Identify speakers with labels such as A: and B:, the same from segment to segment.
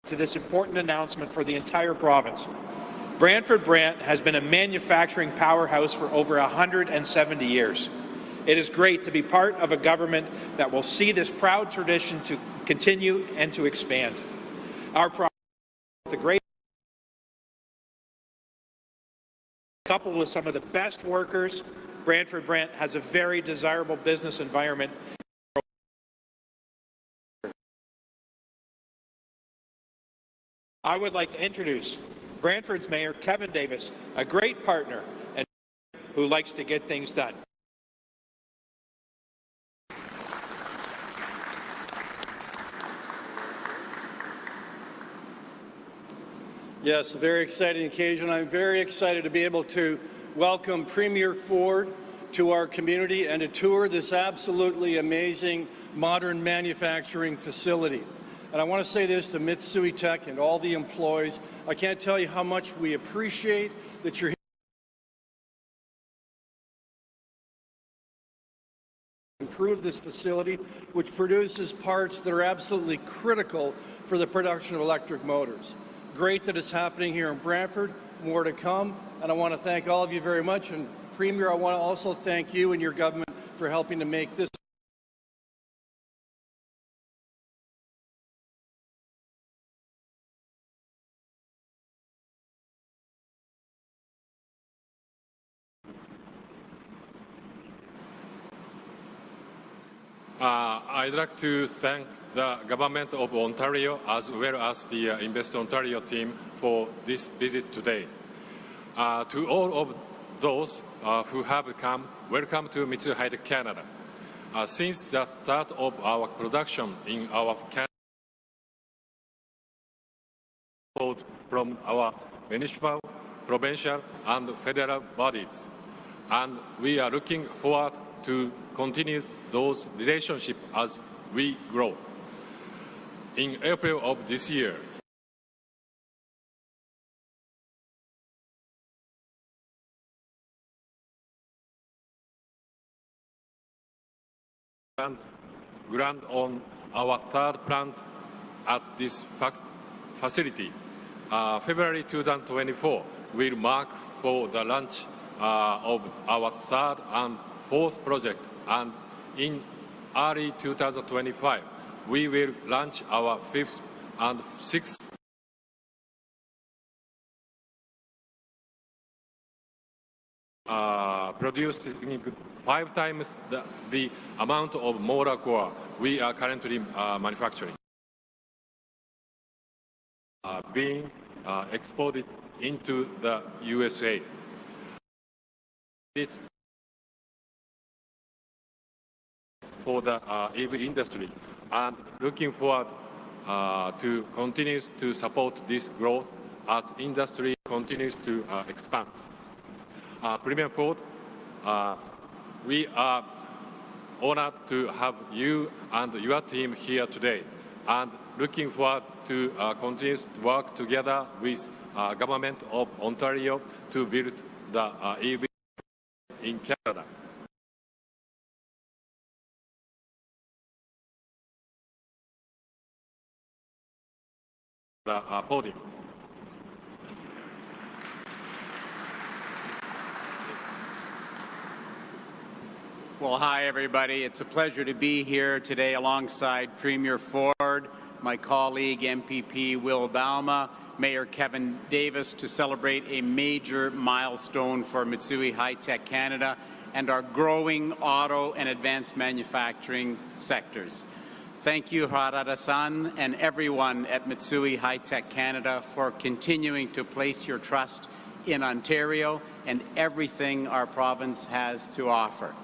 A: to this important announcement for the entire province.
B: Brantford Brant has been a manufacturing powerhouse for over 170 years. It is great to be part of a government that will see this proud tradition to continue and to expand. Our province, the great,
A: coupled with some of the best workers, Brantford Brant has a very desirable business environment. I would like to introduce Brantford's Mayor, Kevin Davis,
B: a great partner and who likes to get things done.
C: Yes, a very exciting occasion. I'm very excited to be able to welcome Premier Ford to our community and to tour this absolutely amazing modern manufacturing facility. And I want to say this to Mitsui Tech and all the employees. I can't tell you how much we appreciate that you're here. Improve this facility, which produces parts that are absolutely critical for the production of electric motors. Great that it's happening here in Brantford. More to come. And I want to thank all of you very much. And Premier, I want to also thank you and your government for helping to make this.
D: I'd like to thank the Government of Ontario as well as the Invest Ontario team for this visit today. To all of those who have come, welcome to Mitsui High-Tech Canada. Since the start of our production in our Canada from our municipal, provincial and federal bodies, and we are looking forward to continue those relationships as we grow. In April of this year, grant on our third plant at this facility. February 2024 will mark for the launch of our third and fourth project, and in early 2025 we will launch our fifth and sixth producing 5 times the amount of motor core we are currently manufacturing, being exported into the USA. For the EV industry, and looking forward to continue to support this growth as industry continues to expand. Premier Ford, we are honored to have you and your team here today, and looking forward to continue to work together with Government of Ontario to build the EV in Canada. The podium.
E: Well, hi, everybody. It's a pleasure to be here today alongside Premier Ford, my colleague, MPP Will Bauma, Mayor Kevin Davis, to celebrate a major milestone for Mitsui High-Tech Canada and our growing auto and advanced manufacturing sectors. Thank you, Harada-san, and everyone at Mitsui High-Tech Canada for continuing to place your trust in Ontario and everything our province has to offer.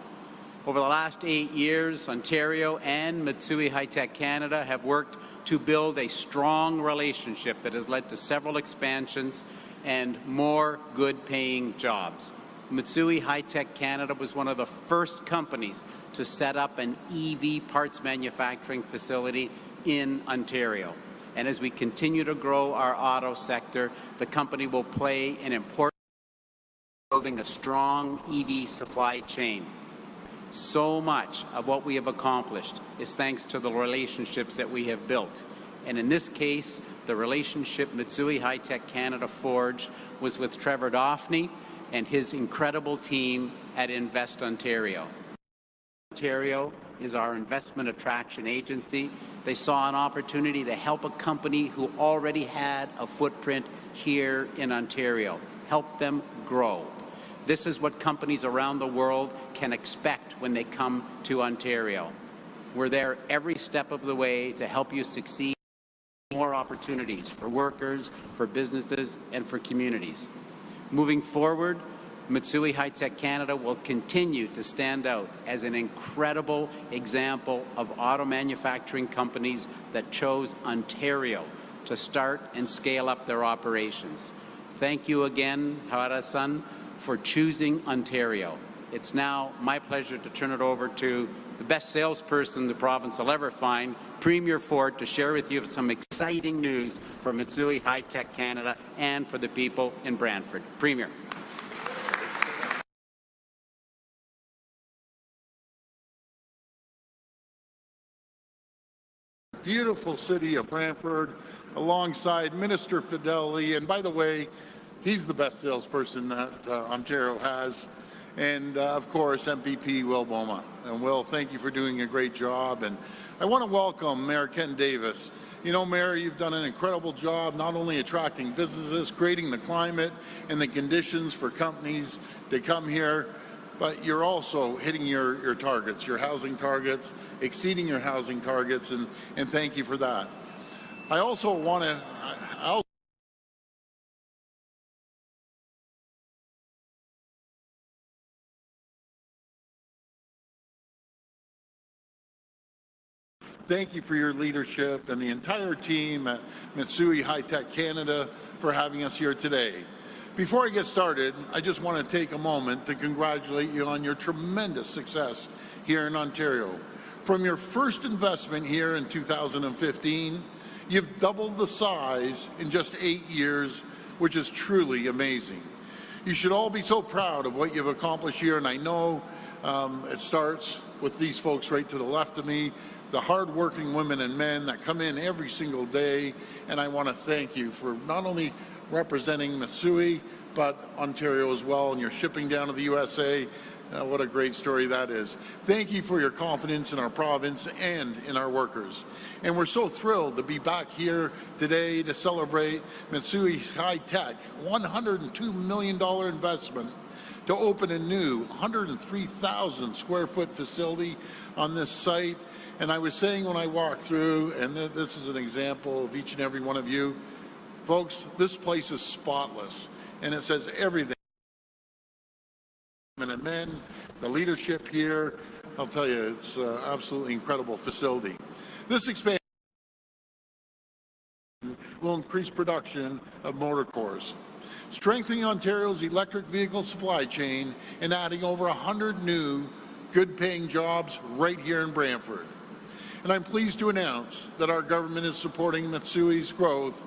E: Over the last 8 years, Ontario and Mitsui High-Tech Canada have worked to build a strong relationship that has led to several expansions and more good-paying jobs. Mitsui High-Tech Canada was one of the first companies to set up an EV parts manufacturing facility in Ontario. And as we continue to grow our auto sector, the company will play an important role in building a strong EV supply chain. So much of what we have accomplished is thanks to the relationships that we have built. And in this case, the relationship Mitsui High-Tech Canada forged was with Trevor Doffney and his incredible team at Invest Ontario. Ontario is our investment attraction agency. They saw an opportunity to help a company who already had a footprint here in Ontario, help them grow. This is what companies around the world can expect when they come to Ontario. We're there every step of the way to help you succeed. More opportunities for workers, for businesses, and for communities. Moving forward, Mitsui High-Tech Canada will continue to stand out as an incredible example of auto manufacturing companies that chose Ontario to start and scale up their operations. Thank you again, Hara-san, for choosing Ontario. It's now my pleasure to turn it over to the best salesperson the province will ever find, Premier Ford, to share with you some exciting news for Mitsui High-Tech Canada and for the people in Brantford. Premier.
F: Beautiful city of Brantford, alongside Minister Fedeli. And by the way, he's the best salesperson that Ontario has. And of course, MPP Will Boma. And Will, thank you for doing a great job. And I want to welcome Mayor Ken Davis. You know, Mayor, you've done an incredible job not only attracting businesses, creating the climate and the conditions for companies to come here, but you're also hitting your targets, your housing targets, exceeding your housing targets, and thank you for that. I also want to thank you for your leadership and the entire team at Mitsui High-Tech Canada for having us here today. Before I get started, I just want to take a moment to congratulate you on your tremendous success here in Ontario. From your first investment here in 2015, you've doubled the size in just 8 years, which is truly amazing. You should all be so proud of what you've accomplished here, and I know it starts with these folks right to the left of me, the hard-working women and men that come in every single day, and I want to thank you for not only representing Mitsui, but Ontario as well, and you're shipping down to the USA. What a great story that is. Thank you for your confidence in our province and in our workers. And we're so thrilled to be back here today to celebrate Mitsui High-Tech $102 million investment to open a new 103,000 square foot facility on this site. And I was saying when I walked through, and this is an example of each and every one of you, folks, this place is spotless, and it says everything. And men, the leadership here, I'll tell you, it's an absolutely incredible facility. This expansion will increase production of motor cores, strengthening Ontario's electric vehicle supply chain and adding over 100 new good-paying jobs right here in Brantford. And I'm pleased to announce that our government is supporting Mitsui's growth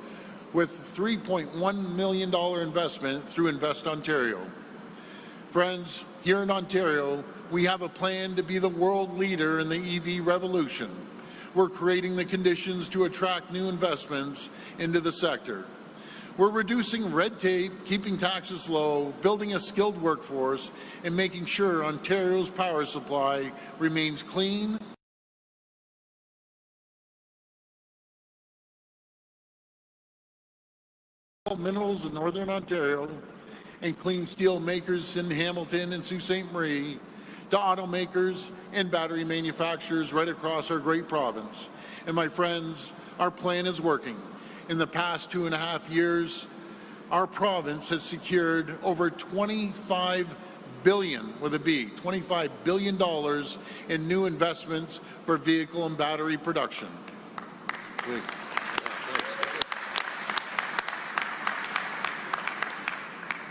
F: with $3.1 million investment through Invest Ontario. Friends, here in Ontario, we have a plan to be the world leader in the EV revolution. We're creating the conditions to attract new investments into the sector. We're reducing red tape, keeping taxes low, building a skilled workforce, and making sure Ontario's power supply remains clean, minerals in Northern Ontario, and clean steel makers in Hamilton and Sault Ste. Marie, to automakers and battery manufacturers right across our great province. And my friends, our plan is working. In the past 2.5 years, our province has secured over $25 billion, with a B, $25 billion in new investments for vehicle and battery production.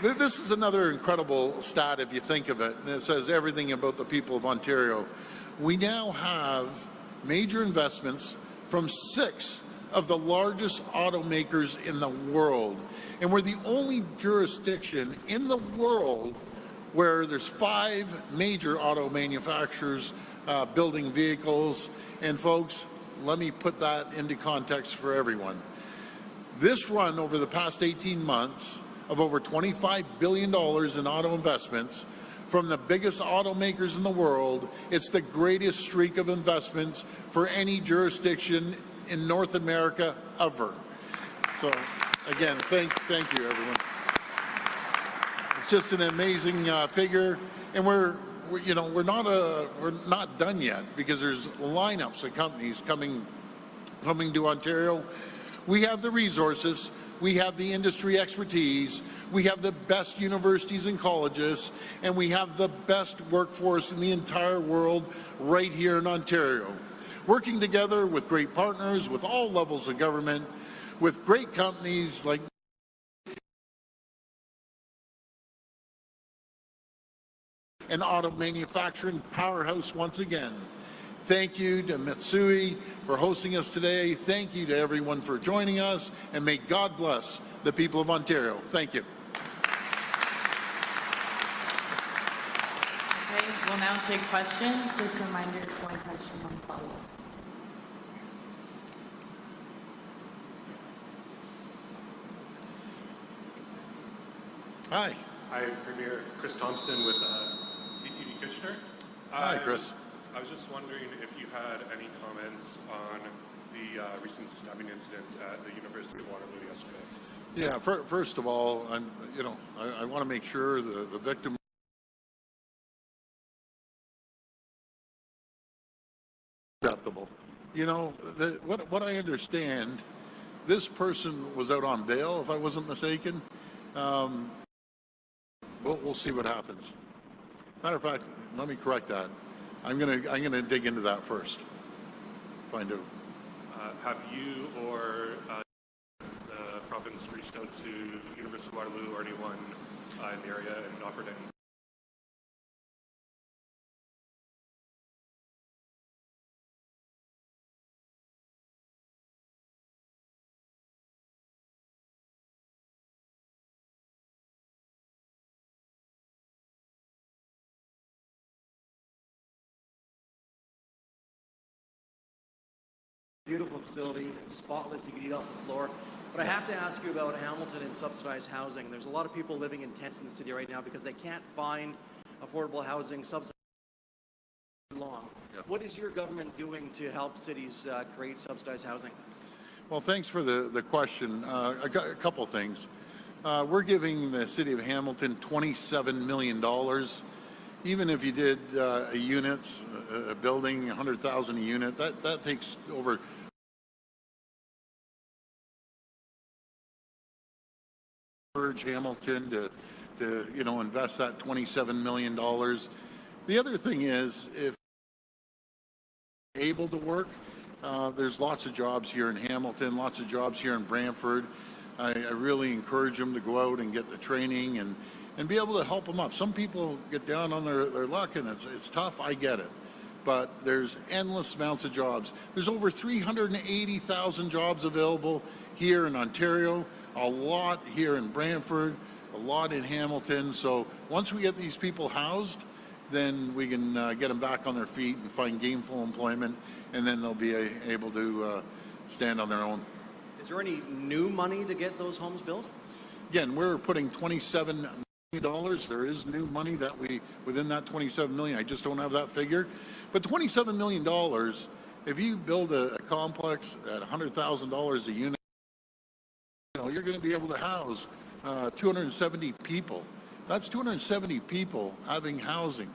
F: This is another incredible stat if you think of it, and it says everything about the people of Ontario. We now have major investments from 6 of the largest automakers in the world, and we're the only jurisdiction in the world where there's 5 major auto manufacturers building vehicles. And folks, let me put that into context for everyone. This run over the past 18 months of over $25 billion in auto investments from the biggest automakers in the world, it's the greatest streak of investments for any jurisdiction in North America ever. So again, thank you, everyone. It's just an amazing figure, and we're not done yet, because there's lineups of companies coming to Ontario. We have the resources, we have the industry expertise, we have the best universities and colleges, and we have the best workforce in the entire world right here in Ontario. Working together with great partners, with all levels of government, with great companies like an auto manufacturing powerhouse once again. Thank you to Mitsui for hosting us today. Thank you to everyone for joining us, and may God bless the people of Ontario. Thank you.
G: Okay, we'll now take questions. Just a reminder, it's one question, one follow-up.
F: Hi.
H: Hi, Premier Chris Thompson with CTV Kitchener.
F: Hi, Chris.
H: I was just wondering if you had any comments on the recent stabbing incident at the University of Waterloo yesterday.
F: Yeah. First of all, I want to make sure the victim. Acceptable. What I understand, this person was out on bail, if I wasn't mistaken. We'll see what happens. Matter of fact, let me correct that. I'm gonna dig into that first. Find out.
H: Have you or the province reached out to University of Waterloo or anyone in the area and offered any?
I: Beautiful facility, spotless, you can eat off the floor. But I have to ask you about Hamilton and subsidized housing. There's a lot of people living in tents in the city right now because they can't find affordable housing subsidized long. Yeah. What is your government doing to help cities create subsidized housing?
F: Well, thanks for the question. I got a couple things. We're giving the city of Hamilton $27 million. Even if you did a units, a building, 100,000 a unit, that takes over. Urge Hamilton to invest that $27 million. The other thing is, if able to work, there's lots of jobs here in Hamilton, lots of jobs here in Brantford. I really encourage them to go out and get the training and be able to help them up. Some people get down on their luck, and it's tough, I get it. But there's endless amounts of jobs. There's over 380,000 jobs available here in Ontario, a lot here in Brantford, a lot in Hamilton. So once we get these people housed, then we can get them back on their feet and find gainful employment, and then they'll be able to stand on their own.
I: Is there any new money to get those homes built?
F: Again, we're putting $27 million. There is new money that within that $27 million. I just don't have that figure. But $27 million, if you build a complex at $100,000 a unit, you're going to be able to house 270 people. That's 270 people having housing,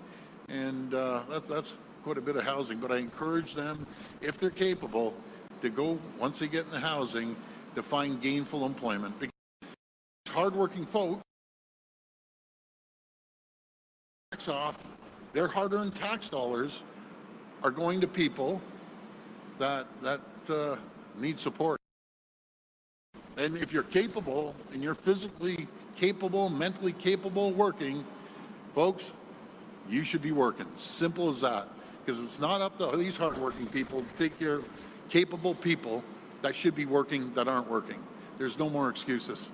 F: and that's quite a bit of housing. But I encourage them, if they're capable, to go, once they get in the housing, to find gainful employment. Because hardworking folk, tax off, their hard-earned tax dollars are going to people that need support. And if you're capable, and you're physically capable, mentally capable of working, folks, you should be working. Simple as that. Because it's not up to these hardworking people to take care of capable people that should be working that aren't working. There's no more excuses.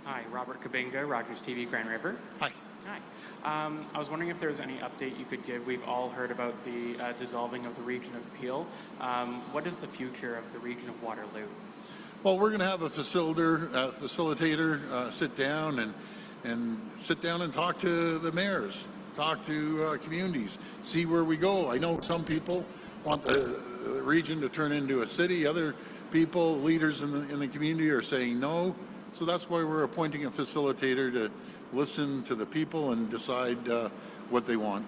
J: Hi, Robert Kabinga, Rogers TV, Grand River.
F: Hi.
J: Hi. I was wondering if there was any update you could give. We've all heard about the dissolving of the region of Peel. What is the future of the region of Waterloo?
F: Well, we're going to have a facilitator sit down and talk to the mayors, talk to communities, see where we go. I know some people want the region to turn into a city. Other people, leaders in the community, are saying no. So that's why we're appointing a facilitator to listen to the people and decide what they want.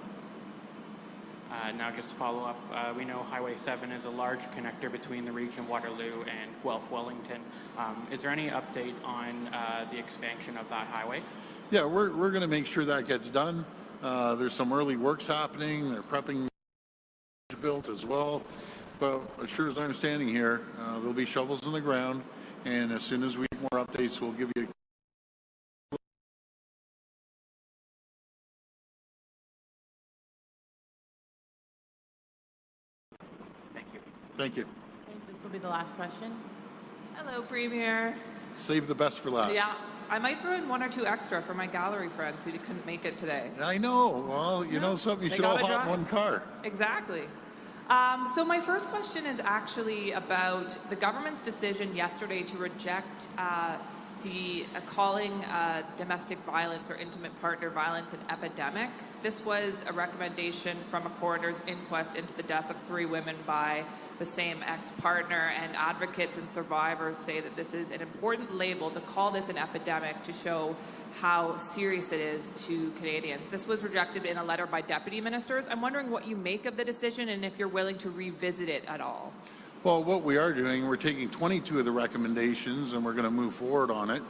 J: Now, just to follow up, we know Highway 7 is a large connector between the region of Waterloo and Guelph Wellington. Is there any update on the expansion of that highway?
F: Yeah, we're going to make sure that gets done. There's some early works happening. They're prepping built as well. But as sure as I'm standing here, there'll be shovels in the ground, and as soon as we get more updates, we'll give you. Thank you.
G: This will be the last question.
K: Hello, Premier.
F: Save the best for last.
K: Yeah, I might throw in one or two extra for my gallery friends who couldn't make it today.
F: I know. Well, you know something, you
K: They
F: should all
K: gotta
F: hop
K: drive.
F: one car.
K: Exactly. So my first question is actually about the government's decision yesterday to reject calling domestic violence or intimate partner violence an epidemic. This was a recommendation from a coroner's inquest into the death of 3 women by the same ex-partner, and advocates and survivors say that this is an important label to call this an epidemic to show how serious it is to Canadians. This was rejected in a letter by deputy ministers. I'm wondering what you make of the decision and if you're willing to revisit it at all.
F: Well, what we are doing, we're taking 22 of the recommendations and we're going to move forward on it.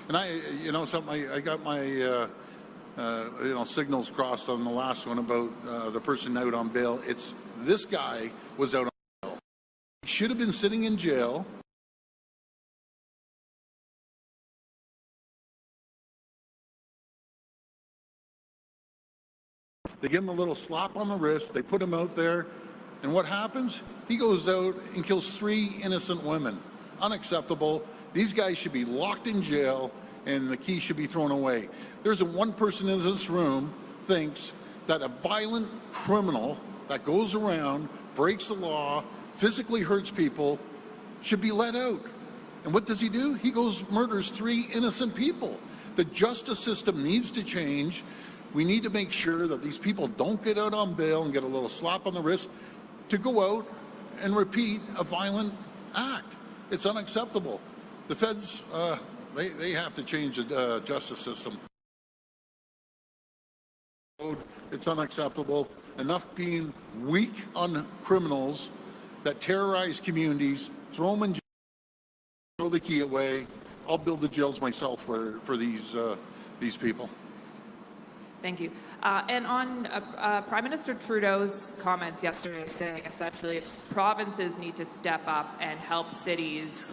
F: And I got my signals crossed on the last one about the person out on bail. It's this guy was out on bail. He should have been sitting in jail. They give him a little slap on the wrist. They put him out there. And what happens? He goes out and kills 3 innocent women. Unacceptable. These guys should be locked in jail and the key should be thrown away. There's one person in this room thinks that a violent criminal that goes around, breaks the law, physically hurts people, should be let out. And what does he do? He goes murders 3 innocent people. The justice system needs to change. We need to make sure that these people don't get out on bail and get a little slap on the wrist to go out and repeat a violent act. It's unacceptable. The feds, they have to change the justice system. It's unacceptable. Enough being weak on criminals that terrorize communities, throw them in jail, throw the key away. I'll build the jails myself for these people.
K: Thank you. And on Prime Minister Trudeau's comments yesterday saying essentially provinces need to step up and help cities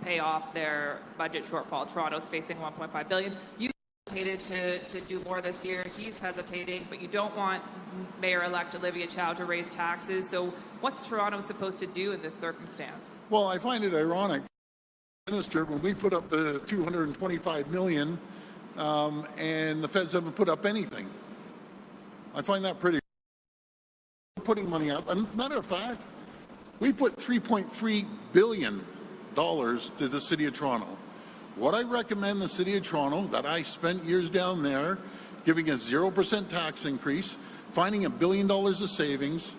K: pay off their budget shortfall. Toronto's facing $1.5 billion. You hesitated to do more this year. He's hesitating, but you don't want Mayor-elect Olivia Chow to raise taxes. So what's Toronto supposed to do in this circumstance?
F: Well, I find it ironic, Minister, when we put up the $225 million and the feds haven't put up anything. I find that pretty. Putting money up. And matter of fact, we put $3.3 billion to the City of Toronto. What I recommend the City of Toronto, that I spent years down there, giving a 0% tax increase, finding $1 billion of savings,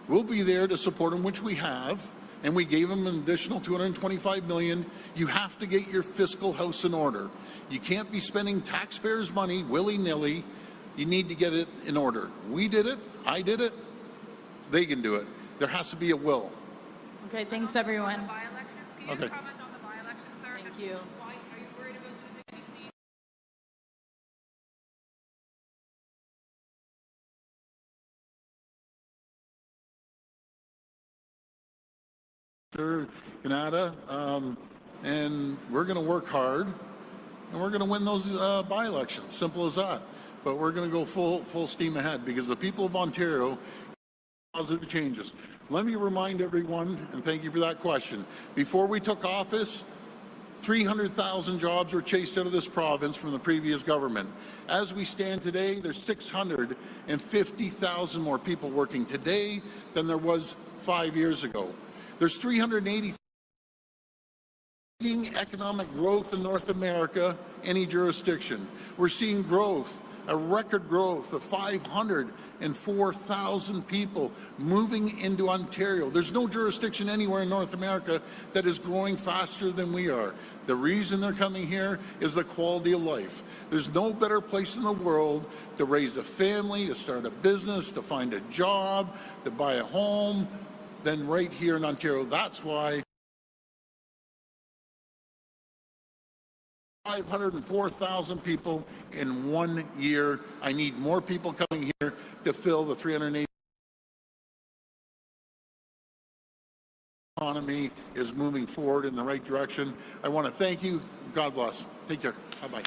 F: we'll be there to support them, which we have, and we gave them an additional $225 million. You have to get your fiscal house in order. You can't be spending taxpayers' money willy-nilly. You need to get it in order. We did it. I did it. They can do it. There has to be a will.
G: Okay, thanks everyone.
K: Can you
F: Okay.
K: comment on the by-election, sir?
G: Thank you.
K: Why are you worried about losing any seats?
F: Canada, and we're going to work hard, and we're going to win those by-elections. Simple as that. But we're going to go full steam ahead because the people of Ontario positive changes. Let me remind everyone, and thank you for that question. Before we took office, 300,000 jobs were chased out of this province from the previous government. As we stand today, there's 650,000 more people working today than there was 5 years ago. There's 380 economic growth in North America, any jurisdiction. We're seeing growth, a record growth of 504,000 people moving into Ontario. There's no jurisdiction anywhere in North America that is growing faster than we are. The reason they're coming here is the quality of life. There's no better place in the world to raise a family, to start a business, to find a job, to buy a home than right here in Ontario. That's why 504,000 people in 1 year. I need more people coming here to fill the 380. Economy is moving forward in the right direction. I want to thank you. God bless. Take care. Bye-bye.